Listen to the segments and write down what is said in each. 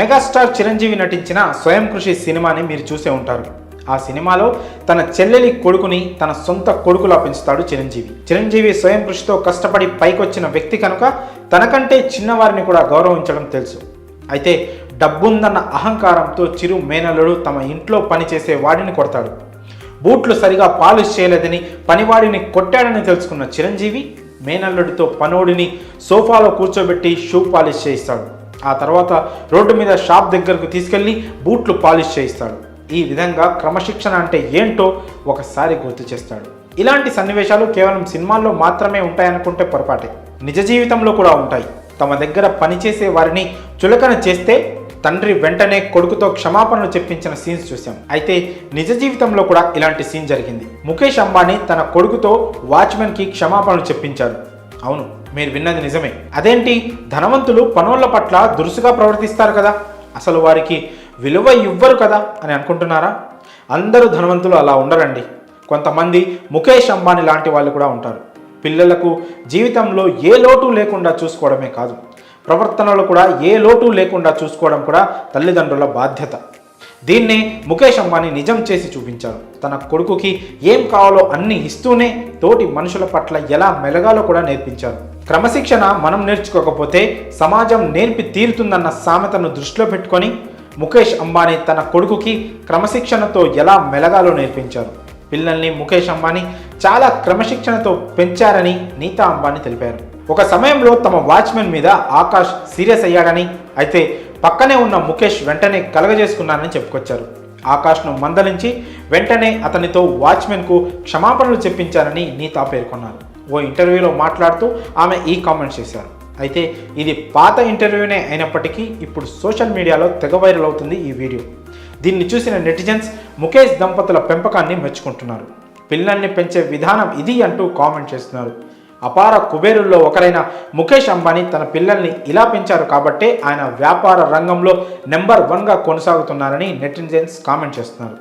Megastar Chiranjeevi నటించిన స్వయం కృషి సినిమాని మీరు చూసే ఉంటారు. ఆ సినిమాలో తన చెల్లెలి కొడుకుని తన సొంత కొడుకులా పెంచుతాడు చిరంజీవి. చిరంజీవి స్వయం కృషితో కష్టపడి పైకొచ్చిన వ్యక్తి కనుక తనకంటే చిన్నవారిని కూడా గౌరవించడం తెలుసు. అయితే డబ్బుందన్న అహంకారంతో చిరు మేనల్లుడు తమ ఇంట్లో పనిచేసే వాడిని కొడతాడు. బూట్లు సరిగా పాలిష్ చేయలేదని పనివాడిని కొట్టాడని తెలుసుకున్న చిరంజీవి మేనల్లుడితో పనోడిని సోఫాలో కూర్చోబెట్టి షూ పాలిష్ చేయిస్తాడు. ఆ తర్వాత రోడ్డు మీద షాప్ దగ్గరకు తీసుకెళ్లి బూట్లు పాలిష్ చేయిస్తాడు. ఈ విధంగా క్రమశిక్షణ అంటే ఏంటో ఒకసారి గుర్తు చేస్తాడు. ఇలాంటి సన్నివేశాలు కేవలం సినిమాల్లో మాత్రమే ఉంటాయనుకుంటే పొరపాటే. నిజ జీవితంలో కూడా ఉంటాయి. తమ దగ్గర పనిచేసే వారిని చులకన చేస్తే తండ్రి వెంటనే కొడుకుతో క్షమాపణలు చెప్పించిన సీన్స్ చూసాం. అయితే నిజ జీవితంలో కూడా ఇలాంటి సీన్ జరిగింది. ముఖేష్ అంబానీ తన కొడుకుతో వాచ్మెన్కి క్షమాపణలు చెప్పించాడు. అవును, మీరు విన్నది నిజమే. అదేంటి, ధనవంతులు పనోళ్ల పట్ల దురుసుగా ప్రవర్తిస్తారు కదా, అసలు వారికి విలువ ఇవ్వరు కదా అని అనుకుంటున్నారా? అందరూ ధనవంతులు అలా ఉండరండి. కొంతమంది ముఖేష్ అంబానీ లాంటి వాళ్ళు కూడా ఉంటారు. పిల్లలకు జీవితంలో ఏ లోటు లేకుండా చూసుకోవడమే కాదు, ప్రవర్తనలో కూడా ఏ లోటు లేకుండా చూసుకోవడం కూడా తల్లిదండ్రుల బాధ్యత. దీన్నే ముఖేష్ అంబానీ నిజం చేసి చూపించారు. తన కొడుకుకి ఏం కావాలో అన్ని ఇస్తూనే తోటి మనుషుల పట్ల ఎలా మెలగాలో కూడా నేర్పించారు. క్రమశిక్షణ మనం నేర్చుకోకపోతే సమాజం నేర్పి తీరుతుందన్న సామెతను దృష్టిలో పెట్టుకొని ముఖేష్ అంబానీ తన కొడుకుకి క్రమశిక్షణతో ఎలా మెలగాలో నేర్పించారు. పిల్లల్ని ముఖేష్ అంబానీ చాలా క్రమశిక్షణతో పెంచారని నీతా అంబానీ తెలిపారు. ఒక సమయంలో తమ వాచ్మెన్ మీద ఆకాష్ సీరియస్ అయ్యాడని, అయితే పక్కనే ఉన్న ముఖేష్ వెంటనే కలగజేసుకున్నానని చెప్పుకొచ్చారు. ఆకాష్ను మందలించి వెంటనే అతనితో వాచ్మెన్కు క్షమాపణలు చెప్పించారని నీతా పేర్కొన్నారు. ఓ ఇంటర్వ్యూలో మాట్లాడుతూ ఆమె ఈ కామెంట్స్ చేశారు. అయితే ఇది పాత ఇంటర్వ్యూనే అయినప్పటికీ ఇప్పుడు సోషల్ మీడియాలో తెగ వైరల్ అవుతుంది ఈ వీడియో. దీన్ని చూసిన నెటిజన్స్ ముఖేష్ దంపతుల పెంపకాన్ని మెచ్చుకుంటున్నారు. పిల్లల్ని పెంచే విధానం ఇది అంటూ కామెంట్ చేస్తున్నారు. అపార కుబేరుల్లో ఒకరైన ముఖేష్ అంబానీ తన పిల్లల్ని ఇలా పెంచారు కాబట్టే ఆయన వ్యాపార రంగంలో నెంబర్ 1గా కొనసాగుతున్నారని నెటిజన్స్ కామెంట్ చేస్తున్నారు.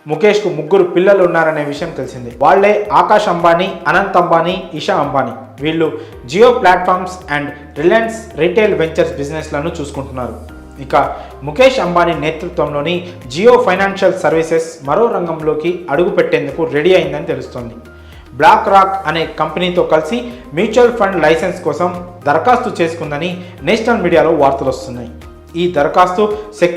ముఖేష్కు 3 పిల్లలు ఉన్నారనే విషయం తెలిసిందే. వాళ్లే ఆకాష్ అంబానీ, అనంత్ అంబానీ, ఇషా అంబానీ. వీళ్ళు Jio platforms and Reliance retail ventures బిజినెస్లను చూసుకుంటున్నారు. ఇక ముఖేష్ అంబానీ నేతృత్వంలోని జియో ఫైనాన్షియల్ సర్వీసెస్ మరో రంగంలోకి అడుగు పెట్టేందుకు రెడీ అయిందని తెలుస్తోంది. బ్లాక్ రాక్ అనే కంపెనీతో కలిసి మ్యూచువల్ ఫండ్ లైసెన్స్ కోసం దరఖాస్తు చేసుకుందని నేషనల్ మీడియాలో వార్తలు వస్తున్నాయి. ఈ దరఖాస్తు సెక్యూరిటీ